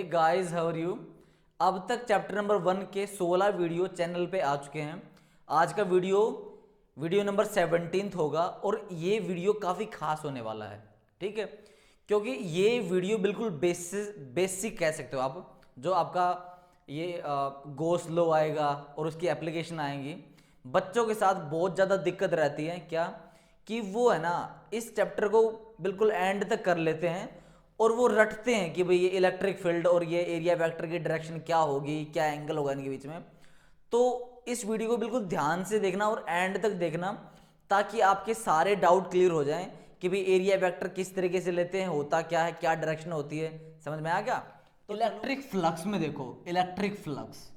Hey guys, how are you. अब तक chapter number 1 के 16 वीडियो चैनल पे आ चुके हैं। आज का वीडियो नंबर 17 होगा और ये वीडियो काफ़ी खास होने वाला है, ठीक है। क्योंकि ये वीडियो बिल्कुल बेसिक कह सकते हो आप। जो आपका ये गो स्लो आएगा और उसकी एप्लीकेशन आएंगी। बच्चों के साथ बहुत ज़्यादा दिक्कत रहती है क्या कि वो है ना, इस चैप्टर को बिल्कुल एंड तक कर लेते हैं और वो रटते हैं कि भाई ये इलेक्ट्रिक फील्ड और ये एरिया वेक्टर की डायरेक्शन क्या होगी, क्या एंगल होगा इनके बीच में। तो इस वीडियो को बिल्कुल ध्यान से देखना और एंड तक देखना, ताकि आपके सारे डाउट क्लियर हो जाएं कि भाई एरिया वेक्टर किस तरीके से लेते हैं, होता क्या है, क्या डायरेक्शन होती है। समझ में आ गया। तो इलेक्ट्रिक फ्लक्स में देखो, इलेक्ट्रिक फ्लक्स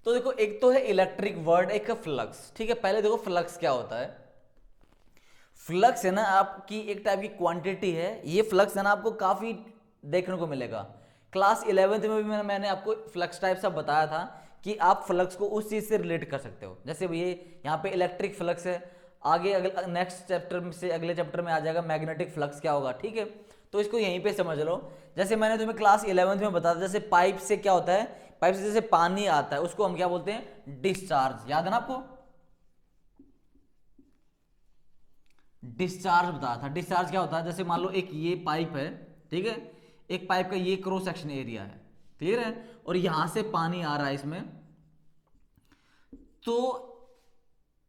तो देखो, एक तो है इलेक्ट्रिक वर्ड, एक है फ्लक्स, ठीक है। पहले देखो फ्लक्स क्या होता है। फ्लक्स है ना आपकी एक टाइप की क्वांटिटी है। ये फ्लक्स है ना आपको काफी देखने को मिलेगा। क्लास 11th में भी मैंने आपको फ्लक्स टाइप सा बताया था कि आप फ्लक्स को उस चीज से रिलेट कर सकते हो। जैसे ये यहाँ पे इलेक्ट्रिक फ्लक्स है, आगे नेक्स्ट चैप्टर से अगले चैप्टर में आ जाएगा मैग्नेटिक फ्लक्स क्या होगा, ठीक है। तो इसको यहीं पे समझ लो। जैसे मैंने तुम्हें क्लास 11th में बताया, जैसे पाइप से क्या होता है, पाइप से जैसे पानी आता है उसको हम क्या बोलते हैं, डिस्चार्ज। याद है ना आपको, डिस्चार्ज बताया था। डिस्चार्ज क्या होता है, जैसे मान लो एक ये पाइप है, ठीक है। एक पाइप का ये क्रॉस सेक्शन एरिया है, क्लियर है, और यहां से पानी आ रहा है इसमें। तो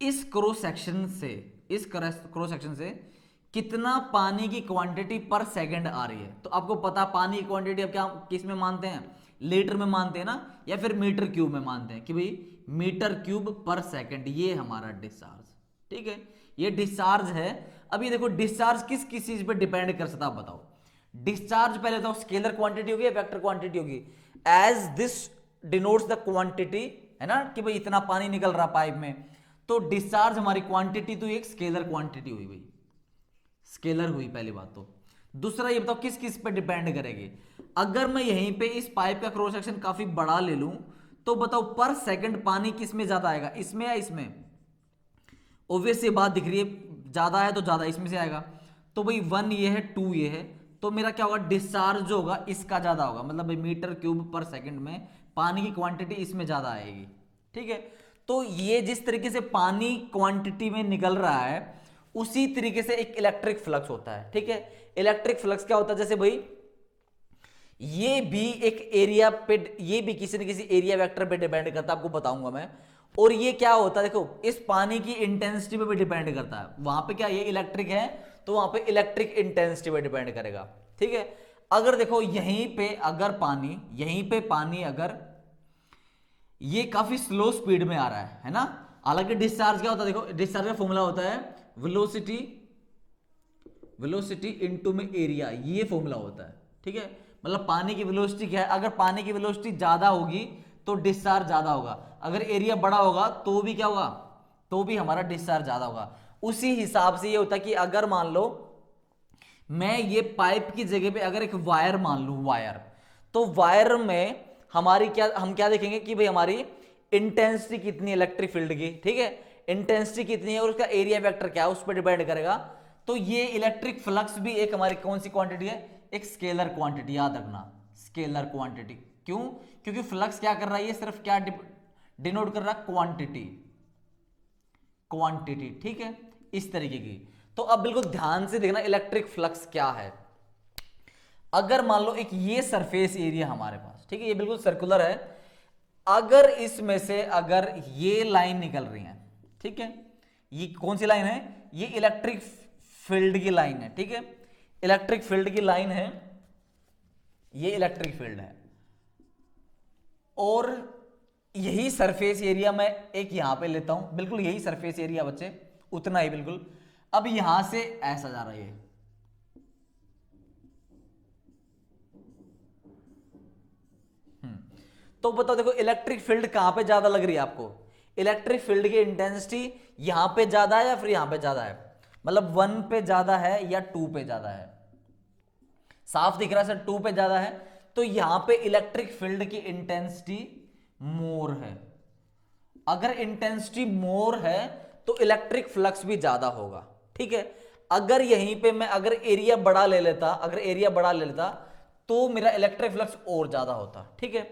इस क्रॉस सेक्शन से, इस क्रॉस सेक्शन से कितना पानी की क्वांटिटी पर सेकंड आ रही है। तो आपको पता, पानी की क्वांटिटी अब क्या किस में मानते हैं, लीटर में मानते हैं ना, या फिर मीटर क्यूब में मानते हैं कि भाई मीटर क्यूब पर सेकंड, ये हमारा डिस्चार्ज, ठीक है। ये डिस्चार्ज है। अब ये देखो, डिस्चार्ज किस किस चीज पे डिपेंड कर सकता है, आप बताओ। डिस्चार्ज पहले तो स्केलर क्वांटिटी होगी या वेक्टर क्वांटिटी होगी। As this denotes the quantity, है ना, कि भाई इतना पानी निकल रहा पाइप में। तो डिस्चार्ज हमारी क्वांटिटी तो एक स्केलर क्वांटिटी हुई भाई, स्केलर हुई पहली बात तो। दूसरा ये बताओ किस किस पे डिपेंड करेगी। अगर मैं यहीं पे इस पाइप का क्रॉस सेक्शन काफी बड़ा ले लूं, तो बताओ पर सेकंड पानी किस में ज्यादा आएगा, इसमें या इसमें। ऑब्वियस ये बात दिख रही है, ज्यादा है तो ज्यादा इसमें से आएगा। तो भाई 1 ये है, 2 ये है, तो मेरा क्या होगा, डिस्चार्ज जो होगा इसका ज्यादा होगा। मतलब भाई मीटर क्यूब पर सेकंड में पानी की क्वांटिटी इसमें ज्यादा आएगी, ठीक है। तो ये जिस तरीके से पानी क्वांटिटी में निकल रहा है, उसी तरीके से एक इलेक्ट्रिक फ्लक्स होता है, ठीक है। इलेक्ट्रिक फ्लक्स क्या होता है, जैसे भाई ये भी एक एरिया पे, ये भी किसी न किसी एरिया वेक्टर पे डिपेंड करता है, आपको बताऊंगा मैं। और ये क्या होता है, देखो इस पानी की इंटेंसिटी पे भी डिपेंड करता है। वहां पे क्या, ये इलेक्ट्रिक है तो वहां पे इलेक्ट्रिक इंटेंसिटी पे डिपेंड करेगा, ठीक है। अगर देखो यहीं पे अगर पानी, यहीं पे पानी अगर ये काफी स्लो स्पीड में आ रहा है ना। हालांकि डिस्चार्ज क्या होता है, देखो डिस्चार्ज का फॉर्मूला होता है वेलोसिटी, वेलोसिटी इनटू में एरिया, ये फॉर्मूला होता है, ठीक है। मतलब पानी की वेलोसिटी क्या है, अगर पानी की वेलोसिटी ज्यादा होगी तो डिस्चार्ज ज्यादा होगा, अगर एरिया बड़ा होगा तो भी क्या होगा, तो भी हमारा डिस्चार्ज ज्यादा होगा। उसी हिसाब से ये होता है कि अगर मान लो मैं ये पाइप की जगह पे अगर एक वायर मान लूं, वायर, तो वायर में हमारी क्या, हम क्या देखेंगे कि भाई हमारी इंटेंसिटी कितनी है इलेक्ट्रिक फील्ड की, ठीक है। इंटेंसिटी कितनी है और उसका एरिया वेक्टर क्या है, उस पर डिपेंड करेगा। तो ये इलेक्ट्रिक फ्लक्स भी एक हमारी कौन सी क्वांटिटी है, एक स्केलर क्वांटिटी, याद रखना, स्केलर क्वांटिटी। क्यों, क्योंकि फ्लक्स क्या कर रहा है, ये सिर्फ क्या डिनोट कर रहा है, क्वांटिटी, क्वांटिटी, ठीक है, इस तरीके की। तो अब बिल्कुल ध्यान से देखना इलेक्ट्रिक फ्लक्स क्या है। अगर मान लो एक ये सरफेस एरिया हमारे पास, ठीक है, ये बिल्कुल सर्कुलर है। अगर इसमें से अगर ये लाइन निकल रही है, ठीक है, ये कौन सी लाइन है, ये इलेक्ट्रिक फील्ड की लाइन है, ठीक है। इलेक्ट्रिक फील्ड की लाइन है, ये इलेक्ट्रिक फील्ड है। और यही सरफेस एरिया मैं एक यहां पे लेता हूं, बिल्कुल यही सरफेस एरिया बच्चे, उतना ही बिल्कुल। अब यहां से ऐसा जा रहा है ये, तो बताओ देखो इलेक्ट्रिक फील्ड कहां पे ज्यादा लग रही है आपको। इलेक्ट्रिक फील्ड की इंटेंसिटी यहां पे ज्यादा है या फिर यहां पे ज्यादा है, मतलब 1 पे ज्यादा है या 2 पे ज्यादा है। साफ दिख रहा है सर, 2 पे ज्यादा है। तो यहां पे इलेक्ट्रिक फील्ड की इंटेंसिटी मोर है। अगर इंटेंसिटी मोर है तो इलेक्ट्रिक फ्लक्स भी ज्यादा होगा, ठीक है। अगर यहीं पे मैं अगर एरिया बड़ा ले लेता, अगर एरिया बड़ा ले लेता, तो मेरा इलेक्ट्रिक फ्लक्स और ज्यादा होता। ठीक है,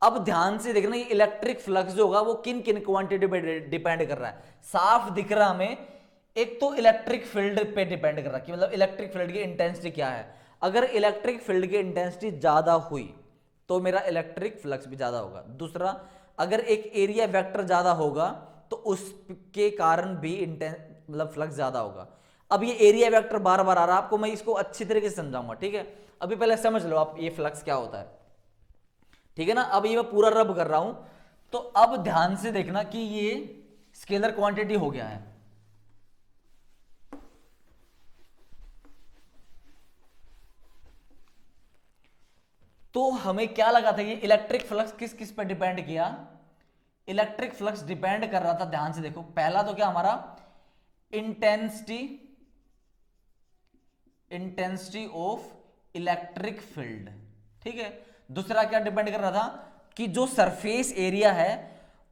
अब ध्यान से देखना, ये इलेक्ट्रिक फ्लक्स जो होगा वो किन किन क्वांटिटी पे डिपेंड कर रहा है। साफ दिख रहा हमें, एक तो इलेक्ट्रिक फील्ड पे डिपेंड कर रहा है कि मतलब इलेक्ट्रिक फील्ड की इंटेंसिटी क्या है। अगर इलेक्ट्रिक फील्ड की इंटेंसिटी ज्यादा हुई तो मेरा इलेक्ट्रिक फ्लक्स भी ज्यादा होगा। दूसरा, अगर एक एरिया वेक्टर ज्यादा होगा तो उसके कारण भी मतलब फ्लक्स ज्यादा होगा। अब ये एरिया वेक्टर बार बार आ रहा है, आपको मैं इसको अच्छी तरीके से समझाऊंगा। ठीक है, अभी पहले समझ लो आप ये फ्लक्स क्या होता है। ठीक है ना, अब ये मैं पूरा रब कर रहा हूं, तो अब ध्यान से देखना कि ये स्केलर क्वांटिटी हो गया है। तो हमें क्या लगा था, ये इलेक्ट्रिक फ्लक्स किस किस पे डिपेंड किया। इलेक्ट्रिक फ्लक्स डिपेंड कर रहा था, ध्यान से देखो, पहला तो क्या हमारा intensity, intensity of electric field. ठीक है, दूसरा क्या डिपेंड कर रहा था कि जो सरफेस एरिया है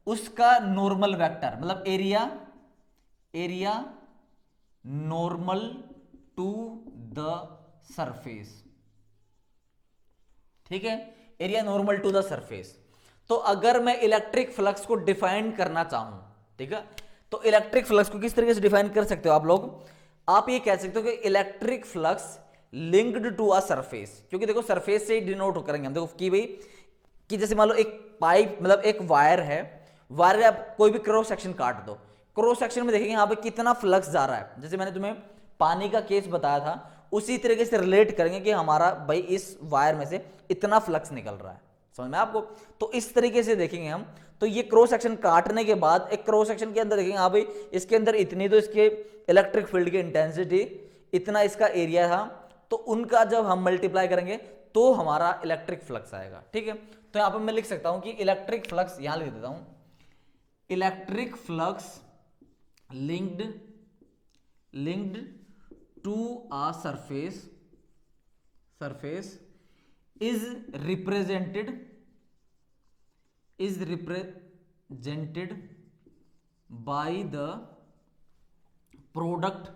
उसका नॉर्मल वेक्टर, मतलब area, area normal to the surface. ठीक है, area normal to the surface. तो अगर मैं इलेक्ट्रिक फ्लक्स को डिफाइन करना चाहूं, ठीक है, तो इलेक्ट्रिक फ्लक्स को किस तरीके से डिफाइन कर सकते हो आप लोग। आप ये कह सकते हो कि electric flux linked to a surface, क्योंकि देखो सरफेस से ही डिनोट करेंगे हम। देखो कि भाई कि जैसे मान लो एक पाइप, मतलब एक वायर है, वायर आप कोई भी क्रॉस सेक्शन काट दो, क्रॉस सेक्शन में देखेंगे यहाँ पे कितना फ्लक्स जा रहा है। जैसे मैंने तुम्हें पानी का केस बताया था, उसी तरीके से रिलेट करेंगे कि हमारा भाई इस वायर में से इतना फ्लक्स निकल रहा है, समझ में आपको। तो इस तरीके से देखेंगे हम। तो ये क्रॉस सेक्शन काटने के बाद एक क्रॉस सेक्शन के अंदर देखेंगे, हाँ भाई इसके अंदर इतनी तो इसके इलेक्ट्रिक फील्ड की इंटेंसिटी, इतना इसका एरिया था, तो उनका जब हम मल्टीप्लाई करेंगे तो हमारा इलेक्ट्रिक फ्लक्स आएगा। ठीक है, तो यहां पर मैं लिख सकता हूं कि इलेक्ट्रिक फ्लक्स, यहां लिख देता हूं, electric flux linked to a surface is represented by the product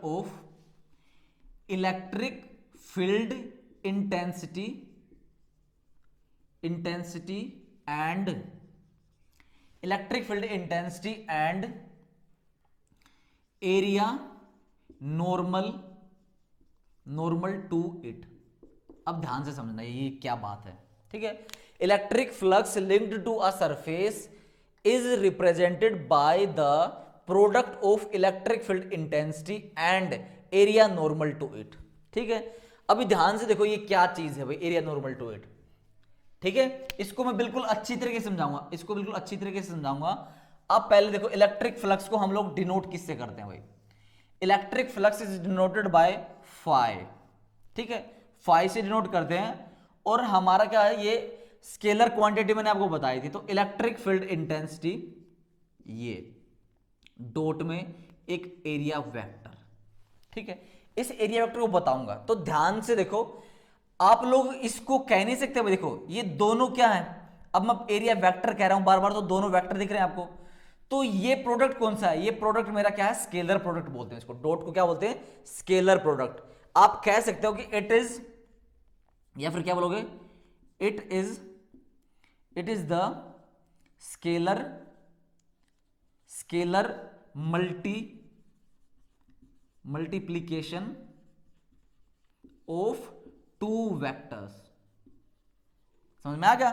of electric field intensity and electric field intensity and area normal to इट। अब ध्यान से समझना ये क्या बात है। ठीक है, electric flux linked to a surface is represented by the product of electric field intensity and area normal to it. ठीक है, अभी ध्यान से देखो ये क्या चीज है भाई, एरिया नॉर्मल टू इट। ठीक है, इसको मैं बिल्कुल अच्छी तरीके से समझाऊंगा, इसको बिल्कुल अच्छी तरीके से समझाऊंगा। अब पहले देखो, इलेक्ट्रिक फ्लक्स को हम लोग डिनोट किससे करते हैं भाई। Electric flux is denoted by phi. ठीक है, फाई से डिनोट करते हैं। और हमारा क्या है, ये स्केलर क्वांटिटी मैंने आपको बताई थी। तो इलेक्ट्रिक फील्ड इंटेंसिटी, ये डॉट में एक एरिया वेक्टर। ठीक है, इस एरिया वेक्टर को बताऊंगा, तो ध्यान से देखो, आप लोग इसको कह नहीं सकते भाई देखो ये दोनों क्या है। अब मैं एरिया वेक्टर कह रहा हूं बार बार, तो दोनों वेक्टर दिख रहे हैं आपको। तो ये प्रोडक्ट कौन सा है, ये प्रोडक्ट मेरा क्या है, स्केलर प्रोडक्ट बोलते हैं इसको। डॉट को क्या बोलते हैं, स्केलर प्रोडक्ट। आप कह सकते हो कि इट इज, या फिर क्या बोलोगे, it is the scalar multiplication of two vectors. समझ में आ गया,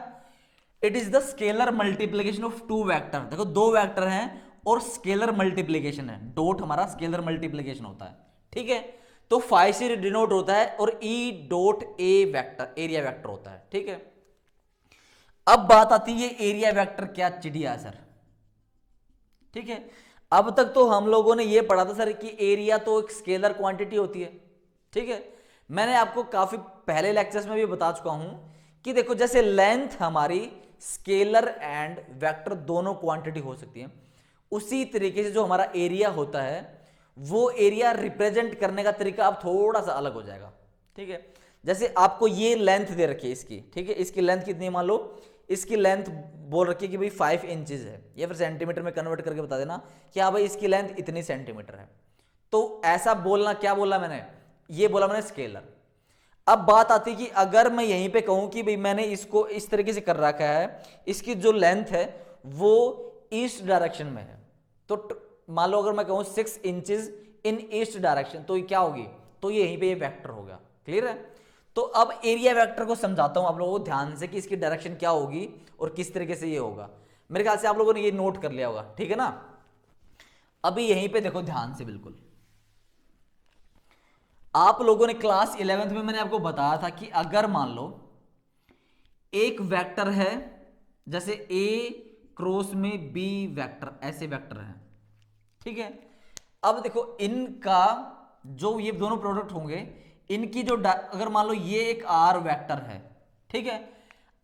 it is the scalar multiplication of two vector. देखो दो वेक्टर हैं और स्केलर मल्टीप्लीकेशन है, डॉट हमारा स्केलर मल्टीप्लीकेशन होता है। ठीक है, तो फाई से डिनोट होता है और E dot A vector area vector होता है। ठीक है, अब बात आती है एरिया वेक्टर क्या चिड़िया सर। ठीक है, अब तक तो हम लोगों ने ये पढ़ा था सर कि एरिया तो एक स्केलर क्वांटिटी होती है। ठीक है, मैंने आपको काफी पहले लेक्चर्स में भी बता चुका हूं कि देखो जैसे लेंथ हमारी स्केलर एंड वेक्टर दोनों क्वांटिटी हो सकती है, उसी तरीके से जो हमारा एरिया होता है वो एरिया रिप्रेजेंट करने का तरीका अब थोड़ा सा अलग हो जाएगा। ठीक है, जैसे आपको ये लेंथ दे रखी है इसकी, ठीक है, इसकी लेंथ कितनी है, मान लो इसकी लेंथ बोल रखी है कि भाई 5 इंचेस है, या फिर सेंटीमीटर में कन्वर्ट करके बता देना कि हाँ भाई इसकी लेंथ इतनी सेंटीमीटर है। तो ऐसा बोलना, क्या बोला मैंने, ये बोला मैंने स्केलर। अब बात आती है कि अगर मैं यहीं पे कहूं कि भाई मैंने इसको इस तरीके से कर रखा है, इसकी जो लेंथ है वो ईस्ट डायरेक्शन में है, तो मान लो अगर मैं कहूं 6 इंचेस इन ईस्ट डायरेक्शन, तो ये क्या होगी, तो ये यहीं पे ये वेक्टर होगा। क्लियर है? तो अब एरिया वेक्टर को समझाता हूं आप लोगों को ध्यान से कि इसकी डायरेक्शन क्या होगी और किस तरीके से ये होगा। मेरे ख्याल से आप लोगों ने ये नोट कर लिया होगा, ठीक है ना। अभी यहीं पे देखो ध्यान से, बिल्कुल आप लोगों ने क्लास 11th में मैंने आपको बताया था कि अगर मान लो एक वेक्टर है, जैसे ए क्रॉस में बी वेक्टर, ऐसे वेक्टर है, ठीक है। अब देखो इनका जो ये दोनों प्रोडक्ट होंगे, इनकी जो अगर मान लो ये एक आर वेक्टर है, ठीक है।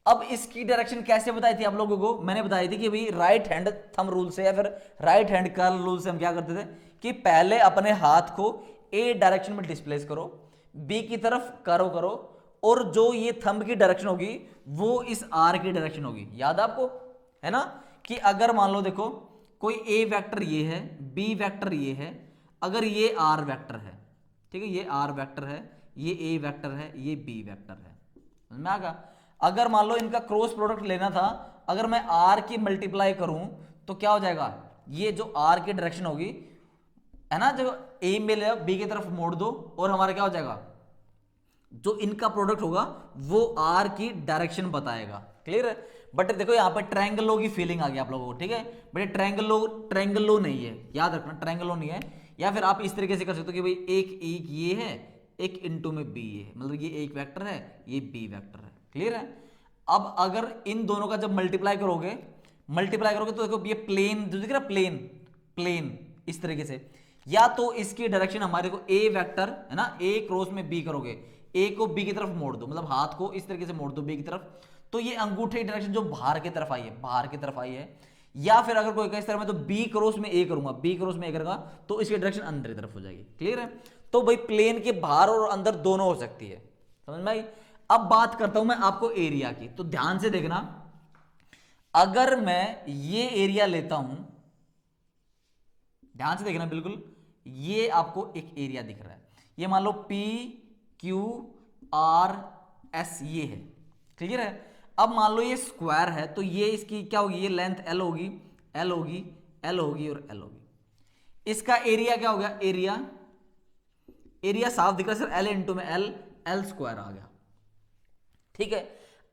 अब इसकी डायरेक्शन कैसे बताई थी आप लोगों को, मैंने बताई थी कि भाई राइट हैंड थंब रूल से या फिर राइट हैंड कर्ल रूल से हम क्या करते थे कि पहले अपने हाथ को ए डायरेक्शन में डिस्प्लेस करो, बी की तरफ करो करो, और जो ये थंब की डायरेक्शन होगी वो इस आर की डायरेक्शन होगी। याद आपको, है ना, कि अगर मान लो देखो कोई ए वेक्टर ये है, बी वेक्टर ये है, अगर ये आर वेक्टर है, ठीक है, ये आर वेक्टर है, ये ए वेक्टर है, ये बी वेक्टर है, समझ में आ गया। अगर मान लो इनका क्रॉस प्रोडक्ट लेना था, अगर मैं आर की मल्टीप्लाई करूं तो क्या हो जाएगा, ये जो आर की डायरेक्शन होगी, है ना, जो ए में ले बी की तरफ मोड़ दो और हमारा क्या हो जाएगा, जो इनका प्रोडक्ट होगा वो आर की डायरेक्शन बताएगा। क्लियर है? बट देखो यहाँ पे ट्रायंगल लो की फीलिंग आ गई आप लोगों को, ठीक है। बट ट्रायंगल लो नहीं है, याद रखना ट्रायंगल लो नहीं है। या फिर आप इस तरीके से कर सकते हो कि भाई एक एक ये है, एक इंटू में बी है, मतलब ये एक वेक्टर है, ये बी वेक्टर है। क्लियर है? अब अगर इन दोनों का जब मल्टीप्लाई करोगे तो देखो ये प्लेन जो दिख रहा है, प्लेन प्लेन इस तरीके से, या तो इसकी डायरेक्शन हमारे को ए वेक्टर है ना, ए क्रॉस में बी करोगे, ए को बी की तरफ मोड़ दो, मतलब हाथ को इस तरीके से मोड़ दो बी की तरफ, तो ये अंगूठे की डायरेक्शन जो बाहर की तरफ आई है, बाहर की तरफ आई है। या फिर अगर कोई इस तरह में, तो बी क्रॉस में ए करूंगा, बी क्रॉस में ए करूंगा, तो इसकी डायरेक्शन अंदर की तरफ हो जाएगी। क्लियर है? तो भाई प्लेन के बाहर और अंदर दोनों हो सकती है, समझ में आई। अब बात करता हूं मैं आपको एरिया की, तो ध्यान से देखना, अगर मैं ये एरिया लेता हूं, ध्यान से देखना बिल्कुल, ये आपको एक एरिया दिख रहा है, ये मान लो पी क्यू आर एस ये है। क्लियर है? अब मान लो ये स्क्वायर है, तो ये इसकी क्या होगी, ये लेंथ एल होगी, एल होगी, एल होगी और एल होगी। इसका एरिया क्या हो गया, एरिया साफ दिख रहा है सर, एल इंटू में एल, एल स्क्वायर आ गया। ठीक है।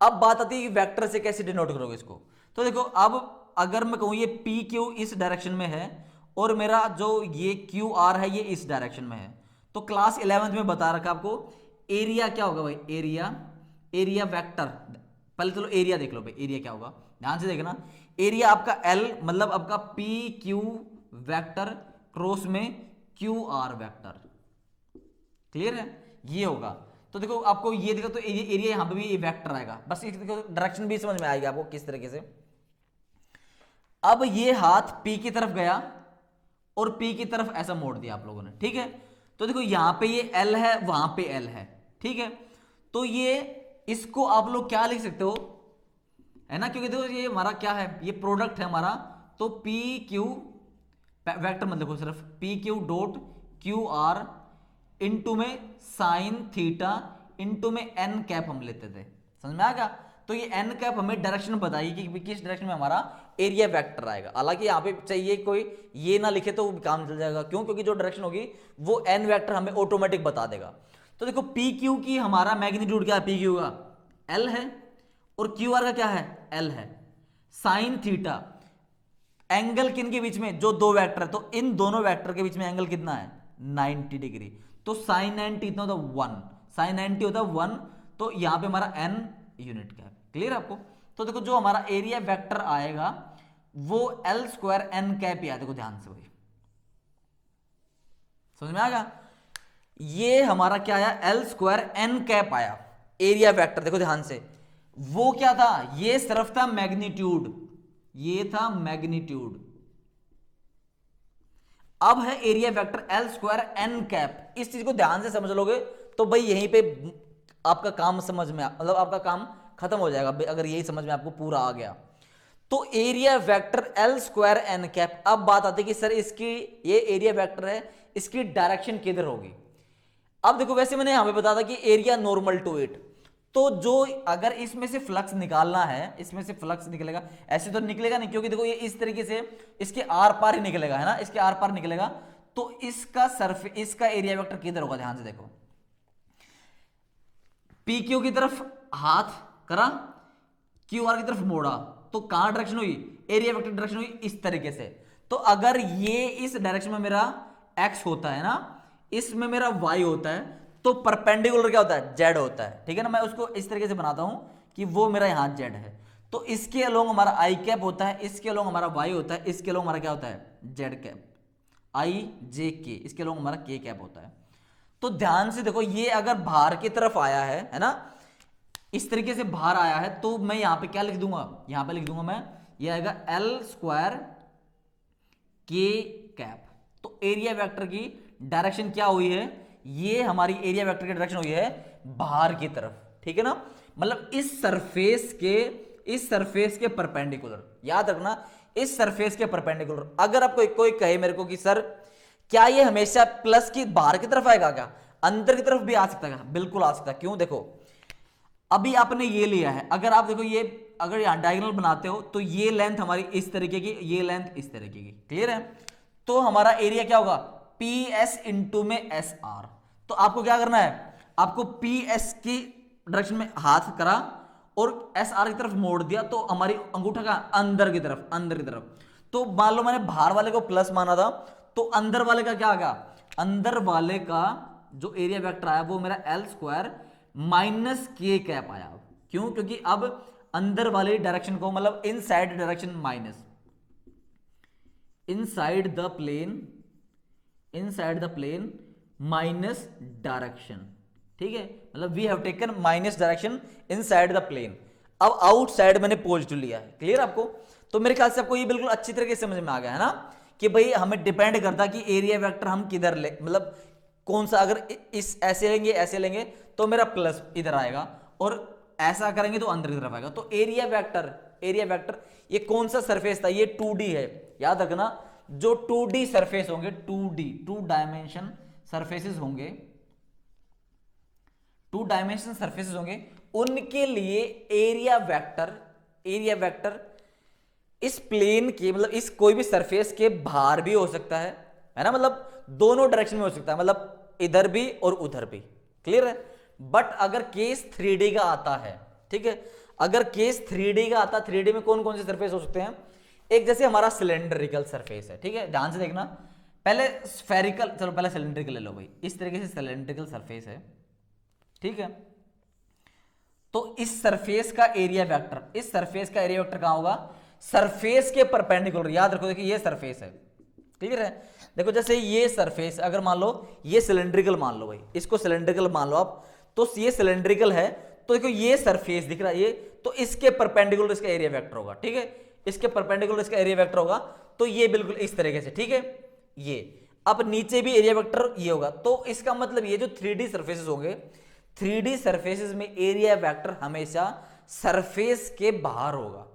अब बात आती है कि वेक्टर से कैसे डिनोट करोगे इसको। तो देखो अब अगर मैं कहूं ये पी क्यू इस डायरेक्शन में है और मेरा जो ये क्यू आर है ये इस डायरेक्शन में है, तो क्लास 11th में बता रखा आपको एरिया क्या होगा भाई, एरिया वेक्टर। पहले चलो एरिया देख लो भाई, एरिया क्या होगा, ध्यान से देखना। एरिया आपका एल मतलब आपका पी क्यू वेक्टर क्रॉस में क्यू आर वेक्टर। क्लियर है? ये होगा। तो देखो आपको ये देखो, तो एरिया यहां पे भी ये वेक्टर आएगा, बस देखो डायरेक्शन भी समझ में आएगी आपको किस तरीके से। अब ये हाथ पी की तरफ गया और पी की तरफ ऐसा मोड़ दिया आप लोगों ने, ठीक है। तो देखो यहां पे ये एल है, वहां पे एल है, ठीक है। तो ये इसको आप लोग क्या लिख सकते हो, है ना, क्योंकि देखो ये हमारा क्या है, ये प्रोडक्ट है हमारा, तो पी क्यू वेक्टर मत लिखो, सिर्फ P Q dot Q R into में साइन थीटा इंटू में एन कैप हम लेते थे, समझ में आ गया। तो ये एन कैप हमें डायरेक्शन बताएगी कि किस डायरेक्शन में हमारा एरिया वेक्टर आएगा। हालांकि यहाँ पे चाहिए कोई ये ना लिखे तो काम चल जाएगा, क्यों, क्योंकि जो डायरेक्शन होगी वो एन वेक्टर हमें ऑटोमेटिक बता देगा। तो देखो पी क्यू की हमारा मैग्नीट्यूड क्या है, पी क्यू का एल है और क्यू आर का क्या है, एल है। साइन थीटा एंगल किन के बीच में, जो दो वेक्टर है, तो इन दोनों वेक्टर के बीच में एंगल कितना है, 90 डिग्री। तो साइन 90 इतना होता है 1, साइन 90 होता है 1, तो यहां पे हमारा एन यूनिट का है। क्लियर आपको? तो देखो जो हमारा एरिया वेक्टर आएगा वो एल स्क्वायर एन कैप ही आया, देखो ध्यान से भाई, समझ में आ गया। ये हमारा क्या आया, एल स्क्वायर एन कैप आया एरिया वेक्टर। देखो ध्यान से, वो क्या था, ये सिर्फ था मैग्नीट्यूड, ये था मैग्नीट्यूड। अब है area vector L square N cap. इस चीज को ध्यान से समझ लोगे तो भाई यहीं पे आपका काम समझ में मतलब आपका काम खत्म हो जाएगा अगर यही समझ में आपको पूरा आ गया। तो area vector L square N cap. अब बात आती है कि सर इसकी ये एरिया वेक्टर है, इसकी डायरेक्शन किधर होगी। अब देखो वैसे मैंने यहां पे बताया था कि एरिया नॉर्मल टू इट, तो जो अगर इसमें से फ्लक्स निकालना है, इसमें से फ्लक्स निकलेगा, ऐसे तो निकलेगा नहीं क्योंकि देखो ये इस तरीके से इसके आर पार ही निकलेगा, है ना, इसके आर पार निकलेगा, तो इसका सरफेस, इसका एरिया वेक्टर किधर होगा, ध्यान से देखो, पी क्यू की तरफ हाथ करा, क्यू आर की तरफ मोड़ा, तो कहां डायरेक्शन हुई, एरिया वेक्टर डायरेक्शन हुई इस तरीके से। तो अगर ये इस डायरेक्शन में मेरा एक्स होता है ना, इसमें मेरा वाई होता है, तो परपेंडिकुलर क्या होता है, जेड होता है, ठीक है ना। मैं उसको इस तरीके से बनाता हूं कि वो मेरा यहां जेड है, तो इसके अलोंग हमारा आई कैप होता है, इसके अलोंग हमारा वाई होता है, इसके अलोंग हमारा क्या होता है, जेड कैप, आई जे के, इसके अलोंग हमारा के कैप होता है। तो ध्यान से देखो, ये अगर बाहर की तरफ आया है ना, इस तरीके से बाहर आया है, तो मैं यहां पे क्या लिख दूंगा, यहां पे लिख दूंगा मैं, ये आएगा एल स्क्वायर के कैप। तो एरिया वेक्टर की डायरेक्शन क्या हुई है, ये हमारी एरिया वेक्टर की डायरेक्शन हुई है बाहर की तरफ, ठीक है ना, मतलब इस सरफेस के परपेंडिकुलर, याद रखना, इस सरफेस के परपेंडिकुलर। अगर आपको कोई कहे मेरे को कि सर क्या ये हमेशा प्लस की बाहर की तरफ आएगा, क्या अंदर की तरफ भी आ सकता है, बिल्कुल आ सकता है। क्यों, देखो अभी आपने ये लिया है, अगर आप देखो ये, अगर यहां डायगोनल बनाते हो तो ये लेंथ हमारी इस तरीके की, ये लेंथ इस तरीके की, क्लियर है, तो हमारा एरिया क्या होगा, पी एस इंटू में एस आर। तो आपको क्या करना है, आपको पी एस की डायरेक्शन में हाथ करा और एस आर की तरफ मोड़ दिया, तो हमारी अंगूठा का अंदर की तरफ, अंदर की तरफ। तो मान लो मैंने बाहर वाले को प्लस माना था, तो अंदर वाले का क्या आ गया, अंदर वाले का जो एरिया वेक्टर आया वो मेरा L square minus K cap आया। क्यों, क्योंकि अब अंदर वाली डायरेक्शन को, मतलब inside direction minus, inside the plane minus direction, ठीक है, मतलब we have taken minus direction inside the plane. अब आउटसाइड मैंने पॉजिटिव लिया है, क्लियर आपको। तो मेरे ख्याल से आपको ये बिल्कुल अच्छी तरीके से समझ में आ गया है ना, कि भाई हमें डिपेंड करता कि एरिया वेक्टर हम किधर ले, मतलब कौन सा, अगर इस ऐसे लेंगे तो मेरा प्लस इधर आएगा, और ऐसा करेंगे तो अंदर की तरफ आएगा। तो एरिया वेक्टर ये कौन सा सरफेस था, ये 2D है, याद रखना, जो 2D सरफेस होंगे, 2D टू डायमेंशन सरफेसेस होंगे, उनके लिए एरिया वेक्टर इस प्लेन के, मतलब इस कोई भी सरफेस के बाहर भी हो सकता है ना, मतलब दोनों डायरेक्शन में हो सकता है, मतलब इधर भी और उधर भी, क्लियर है। बट अगर केस 3D का आता है, ठीक है, अगर केस 3D का आता है, 3D में कौन कौन से सरफेस हो सकते हैं, एक जैसे हमारा सिलेंड्रिकल सरफेस है, ठीक है, ध्यान से देखना, पहले स्फेरिकल, चलो पहले सिलेंड्रिकल ले लो भाई, इस तरीके से सिलेंड्रिकल सरफेस है, ठीक है। तो इस सरफेस का एरिया वेक्टर कहां होगा, सरफेस के परपेंडिकुलर, याद रखो, देखिए ये सरफेस है, क्लियर है। देखो जैसे ये सरफेस, अगर मान लो ये सिलेंड्रिकल मान लो भाई, इसको सिलेंड्रिकल मान लो आप, तो ये सिलेंड्रिकल है, तो देखो ये सरफेस दिख रहा है ये, तो इसके परपेंडिकुलर इसका एरिया वेक्टर होगा, ठीक है, इसके परपेंडिकुलर इसका एरिया वेक्टर होगा, तो ये बिल्कुल इस तरीके से, ठीक है, ये अब नीचे भी एरिया वेक्टर ये होगा। तो इसका मतलब ये जो 3D सरफेसेस होंगे, 3D सरफेसेस में एरिया वेक्टर हमेशा सरफेस के बाहर होगा,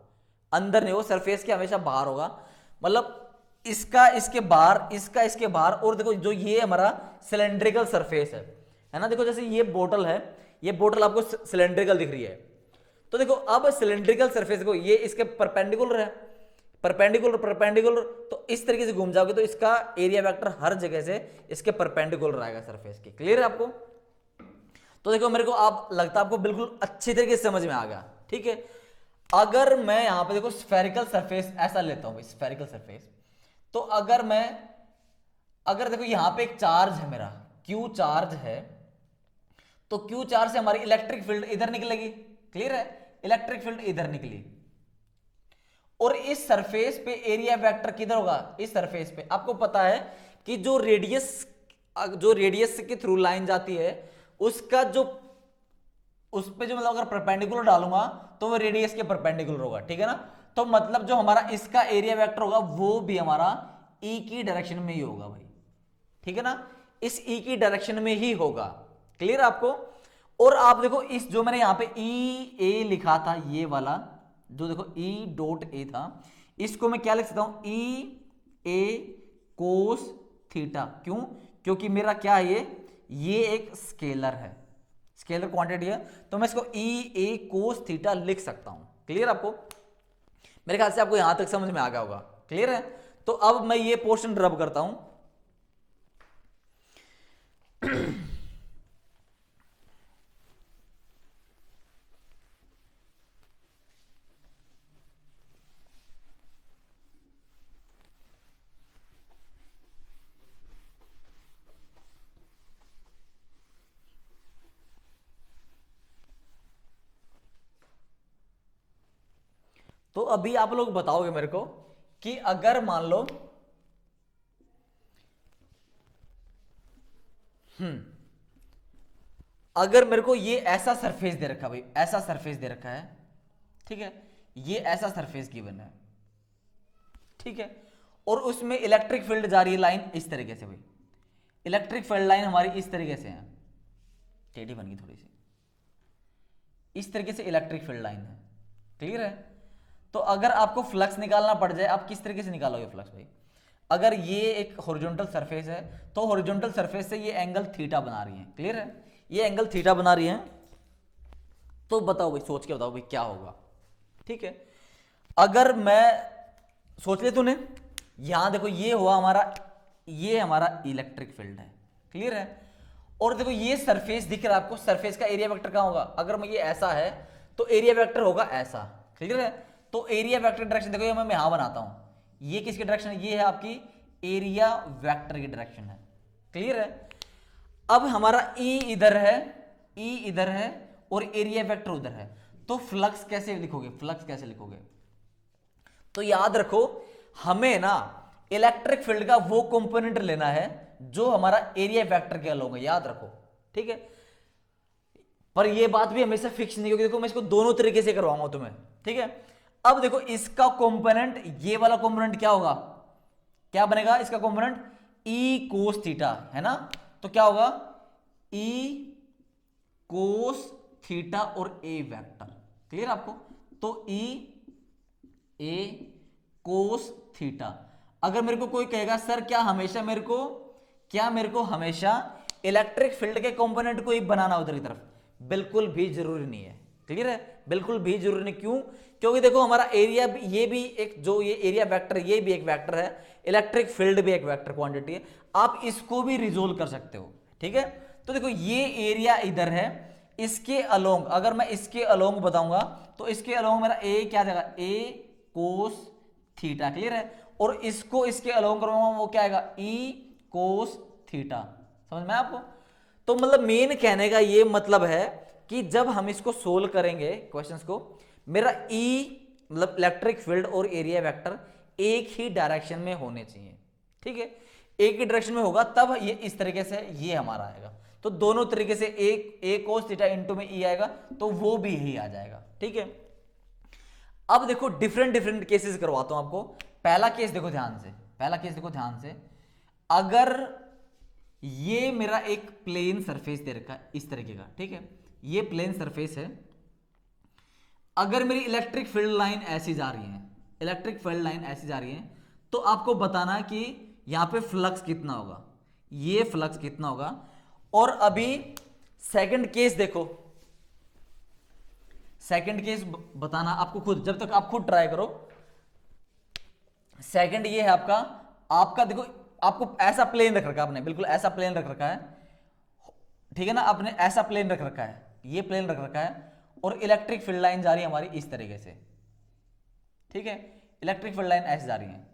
अंदर नहीं हो, सरफेस के हमेशा बाहर होगा, मतलब इसका इसके बाहर, इसका इसके बाहर। और देखो जो ये हमारा सिलेंड्रिकल सरफेस है ना, देखो जैसे ये बोतल है, ये बोतल आपको सिलेंड्रिकल दिख रही है, तो देखो अब सिलेंड्रिकल सरफेस को ये इसके परपेंडिकुलर है, परपेंडिकुलर, तो इस तरीके से घूम जाओगे तो इसका एरिया वेक्टर हर जगह से इसके परपेंडिकुलर आएगा सरफेस के, क्लियर है आपको। तो देखो मेरे को आप लगता है आपको बिल्कुल अच्छी तरीके से समझ में आ गया, ठीक है। अगर मैं यहां पे देखो स्फेरिकल सरफेस ऐसा लेता हूं, स्फेरिकल सरफेस, तो अगर देखो यहां पे एक चार्ज है मेरा, क्यू चार्ज है, तो क्यू चार्ज से हमारी इलेक्ट्रिक फील्ड इधर निकलेगी, क्लियर है, इलेक्ट्रिक फील्ड इधर निकली, और इस सरफेस पे एरिया वेक्टर किधर होगा, इस सरफेस पे। आपको पता है कि जो रेडियस के थ्रू लाइन जाती है, उसका जो उस पे जो, मतलब अगर परपेंडिकुलर डालूंगा तो वो रेडियस के परपेंडिकुलर होगा, ठीक है ना। तो मतलब जो हमारा इसका एरिया वेक्टर होगा वो भी हमारा ई की डायरेक्शन में ही होगा भाई, ठीक है ना, इस ई की डायरेक्शन में ही होगा, क्लियर आपको। और आप देखो इस जो मैंने यहां पे ई ए लिखा था, ये वाला जो देखो ई डॉट ए था, इसको मैं क्या लिख सकता हूं, ई ए कोस थीटा। क्यों, क्योंकि मेरा क्या है, ये एक स्केलर है, स्केलर क्वांटिटी है, तो मैं इसको ई ए कोस थीटा लिख सकता हूं। क्लियर आपको? मेरे ख्याल से आपको यहां तक समझ में आ गया होगा। क्लियर है? तो अब मैं ये पोर्शन रब करता हूं। तो अभी आप लोग बताओगे मेरे को कि अगर मान लो अगर मेरे को ये ऐसा सरफेस दे रखा है भाई, ऐसा सरफेस दे रखा है, ठीक है, ये ऐसा सरफेस गिवन है, ठीक है, और उसमें इलेक्ट्रिक फील्ड जा रही है लाइन इस तरीके से भाई, इलेक्ट्रिक फील्ड लाइन हमारी इस तरीके से है, टेढ़ी बन गई थोड़ी सी, इस तरीके से इलेक्ट्रिक फील्ड लाइन है। क्लियर है? तो अगर आपको फ्लक्स निकालना पड़ जाए, आप किस तरीके से निकालोगे फ्लक्स भाई? अगर ये एक हॉरिजॉन्टल सरफेस है तो हॉरिजॉन्टल सरफेस से ये एंगल थीटा बना रही है। क्लियर है? ये एंगल थीटा बना रही है, तो बताओ भाई, सोच के बताओ भाई क्या होगा। ठीक है, अगर मैं सोच ले तूने, यहां देखो ये हुआ हमारा, ये हमारा इलेक्ट्रिक फील्ड है। क्लियर है? और देखो ये सरफेस दिख रहा है आपको, सरफेस का एरिया वेक्टर कहां होगा? अगर मैं ये ऐसा है तो एरिया वेक्टर होगा ऐसा। क्लियर है? तो एरिया वेक्टर डायरेक्शन देखो, ये मैं यहां बनाता हूं, ये किसकी डायरेक्शन है? ये है आपकी एरिया वेक्टर की डायरेक्शन है। क्लियर है? अब हमारा ई इधर है, ई इधर है और एरिया वेक्टर उधर है, तो फ्लक्स कैसे लिखोगे? फ्लक्स कैसे लिखोगे? तो याद रखो, हमें ना इलेक्ट्रिक फील्ड का वो कंपोनेंट लेना है जो हमारा एरिया वेक्टर के अलॉन्ग है। याद रखो, ठीक है? पर ये बात भी हमेशा फिक्स नहीं होगी। देखो मैं इसको दोनों तरीके से करवाऊंगा तुम्हें, ठीक है? अब देखो इसका कंपोनेंट, ये वाला कंपोनेंट क्या होगा? क्या बनेगा इसका कंपोनेंट? ई कोस थीटा, है ना? तो क्या होगा? ई कोस थीटा और ए वेक्टर। क्लियर आपको? तो ई ए कोस थीटा। अगर मेरे को कोई कहेगा सर क्या मेरे को हमेशा इलेक्ट्रिक फील्ड के कंपोनेंट को ही बनाना उधर की तरफ? बिल्कुल भी जरूरी नहीं है। क्लियर है? बिल्कुल भी जरूरी नहीं। क्यों? क्योंकि देखो हमारा एरिया भी, ये भी एक, जो ये एरिया वेक्टर, ये भी एक वेक्टर है, इलेक्ट्रिक फील्ड भी एक वेक्टर क्वांटिटी है, आप इसको भी रिजोल्व कर सकते हो। ठीक है? तो देखो ये एरिया इधर है, इसके अलोंग, अगर मैं इसके अलोंग बताऊंगा तो इसके अलोंग मेरा ए क्या जाएगा? ए कोस थीटा। क्लियर है? और इसको इसके अलोंग करूंगा, वो क्या आएगा? ई कोस थीटा। समझ में आपको? तो मतलब मेन कहने का ये मतलब है कि जब हम इसको सोल्व करेंगे क्वेश्चंस को, मेरा ई मतलब इलेक्ट्रिक फील्ड और एरिया वेक्टर एक ही डायरेक्शन में होने चाहिए। ठीक है? एक ही डायरेक्शन में होगा तब ये इस तरीके से ये हमारा आएगा। तो दोनों तरीके से एक ए कोस थीटा इनटू में ई आएगा, तो वो भी यही आ जाएगा। ठीक है? अब देखो डिफरेंट केसेस करवाता हूं आपको। पहला केस देखो ध्यान से, पहला केस देखो ध्यान से। अगर ये मेरा एक प्लेन सरफेस दे रखा है इस तरीके का, ठीक है, ये प्लेन सरफेस है, अगर मेरी इलेक्ट्रिक फील्ड लाइन ऐसी जा रही है, इलेक्ट्रिक फील्ड लाइन ऐसी जा रही है, तो आपको बताना कि यहां पे फ्लक्स कितना होगा, ये फ्लक्स कितना होगा। और अभी सेकंड केस देखो, सेकंड केस बताना आपको खुद, जब तक आप खुद ट्राई करो। सेकंड ये है आपका देखो, आपको ऐसा प्लेन रख रखा है आपने, बिल्कुल ऐसा प्लेन रख रखा है, ठीक है ना? आपने ऐसा प्लेन रख रखा है, ये प्लेन रख रखा है, और इलेक्ट्रिक फील्ड लाइन जा रही है हमारी इस तरीके से। ठीक है? इलेक्ट्रिक फील्ड लाइन ऐसे जा रही है।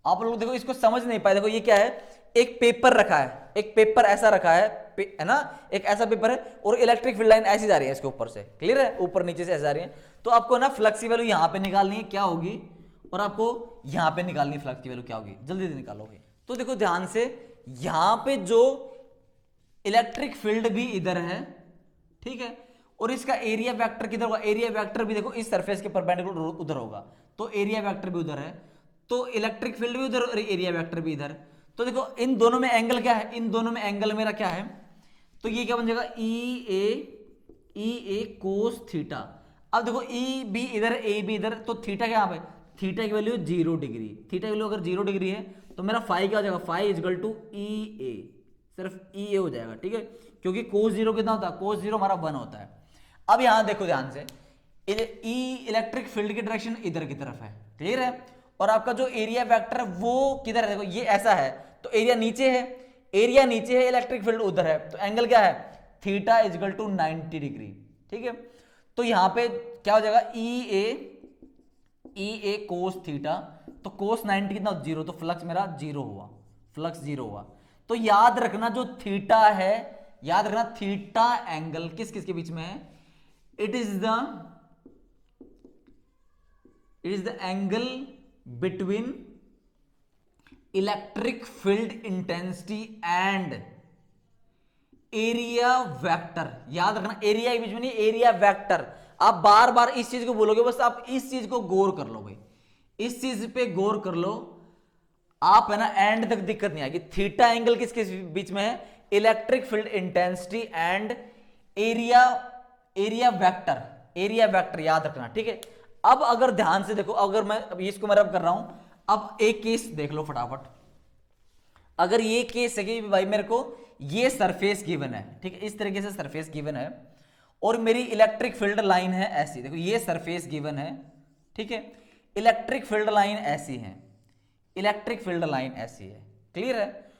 आप लोग देखो इसको समझ नहीं पाए। देखो ये क्या है? एक पेपर रखा है, एक पेपर ऐसा रखा है ना, एक ऐसा पेपर है, और इलेक्ट्रिक फील्ड लाइन ऐसी जा रही है इसके ऊपर से। क्लियर है? ऊपर नीचे से ऐसे जा रही है। तो आपको ना फ्लक्स की वैल्यू यहां पे निकालनी है, क्या होगी, और आपको यहां पे निकालनी है फ्लक्स की वैल्यू क्या होगी। जल्दी से निकालोगे। तो देखो ध्यान से, यहां पे जो इलेक्ट्रिक फील्ड भी इधर है, ठीक है, और इसका एरिया वेक्टर किधर होगा? एरिया वेक्टर भी देखो इस सरफेस के परपेंडिकुलर उधर होगा, तो एरिया वेक्टर भी उधर है, तो इलेक्ट्रिक फील्ड भी उधर और एरिया वेक्टर भी इधर। तो देखो इन दोनों में एंगल क्या है? इन दोनों में एंगल मेरा क्या है? तो ये क्या बन जाएगा? ई ए कोस थीटा। अब देखो ई भी इधर, ए भी इधर, तो थीटा क्या है? थीटा की वैल्यू 0 डिग्री। थीटा की वैल्यू अगर 0 डिग्री है तो मेरा फाई क्या हो जाएगा? फाई इजकल टू ई ए। सिर्फ ई ए हो जाएगा, ठीक है, क्योंकि कोस जीरो कितना होता है, कोस जीरो हमारा 1 होता है। अब यहां देखो ध्यान से, ई इलेक्ट्रिक फील्ड की डायरेक्शन इधर की तरफ है, क्लियर है, और आपका जो एरिया वेक्टर है वो किधर है, देखो ये ऐसा है, तो एरिया नीचे है, एरिया नीचे है, इलेक्ट्रिक फील्ड उधर है, तो एंगल क्या है, थीटा इजकल टू 90 डिग्री, ठीक है। तो यहां पे क्या हो जाएगा, ई ए कोस थीटा, तो कोस 90 कितना, 0, तो फ्लक्स मेरा 0 हुआ, फ्लक्स 0 हुआ। तो याद रखना जो थीटा है, याद रखना थीटा एंगल किस किस के बीच में है, it is the angle between electric field intensity and area vector. याद रखना एरिया के बीच में नहीं, एरिया वेक्टर। आप बार बार इस चीज को बोलोगे, बस आप इस चीज को गौर कर लो भाई, इस चीज पे गौर कर लो, आप है ना एंड तक दिक्कत नहीं आएगी। थीटा एंगल किसके बीच में है, electric field intensity and area vector, area vector याद रखना, ठीक है। अब अगर ध्यान से देखो, अगर मैं अब इसको मैं रब कर रहा हूं, अब एक केस देख लो फटाफट। अगर ये केस है कि भाई मेरे को ये सरफेस गिवन है, ठीक है, इस तरीके से सरफेस गिवन है और मेरी इलेक्ट्रिक फील्ड लाइन है ऐसी, देखो ये सरफेस गिवन है, ठीक है, इलेक्ट्रिक फील्ड लाइन ऐसी है, इलेक्ट्रिक फील्ड लाइन ऐसी है, क्लियर है।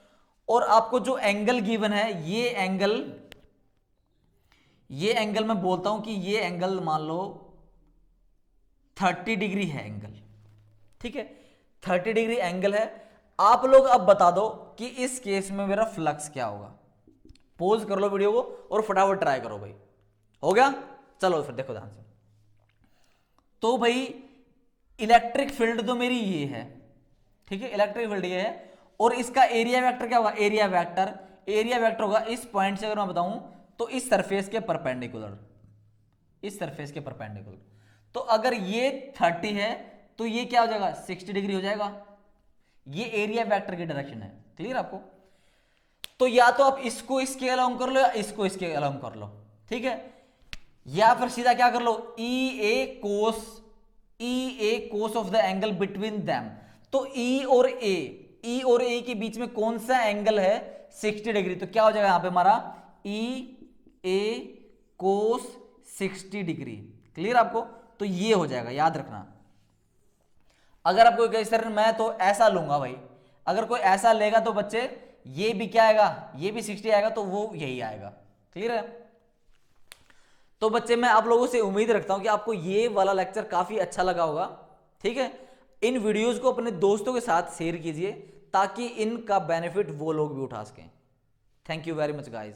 और आपको जो एंगल गिवन है, ये एंगल मैं बोलता हूं कि ये एंगल मान लो 30 डिग्री है एंगल, ठीक है, 30 डिग्री एंगल है। आप लोग अब बता दो कि इस केस में मेरा फ्लक्स क्या होगा। पॉज कर लो वीडियो को और फटाफट ट्राई करो भाई, हो गया, चलो फिर देखो ध्यान से। तो भाई इलेक्ट्रिक फील्ड तो मेरी ये है, ठीक है, इलेक्ट्रिक फील्ड ये है, और इसका एरिया वेक्टर क्या होगा, एरिया वेक्टर होगा इस पॉइंट से, अगर मैं बताऊं तो इस सरफेस के परपेंडिकुलर, इस सरफेस के परपेंडिकुलर। तो अगर ये 30 है तो ये क्या हो जाएगा, 60 डिग्री हो जाएगा, ये एरिया वेक्टर की डायरेक्शन है, क्लियर आपको। तो या तो आप इसको इसके अलाउंग कर लो या इसको इसके अलाउंग कर लो, ठीक है, या फिर सीधा क्या कर लो, e a cos of the angle between them. तो ई और ए के बीच में कौन सा एंगल है, 60 डिग्री, तो क्या हो जाएगा यहां पे हमारा ई ए कोस 60 डिग्री, क्लियर आपको। तो ये हो जाएगा, याद रखना। अगर आप कोई कहे सर मैं तो ऐसा लूंगा भाई, अगर कोई ऐसा लेगा तो बच्चे ये भी क्या आएगा, ये भी 60 आएगा, तो वो यही आएगा, क्लियर है। तो बच्चे मैं आप लोगों से उम्मीद रखता हूं कि आपको ये वाला लेक्चर काफी अच्छा लगा होगा, ठीक है। इन वीडियोस को अपने दोस्तों के साथ शेयर कीजिए ताकि इनका बेनिफिट वो लोग भी उठा सकें। Thank you very much guys.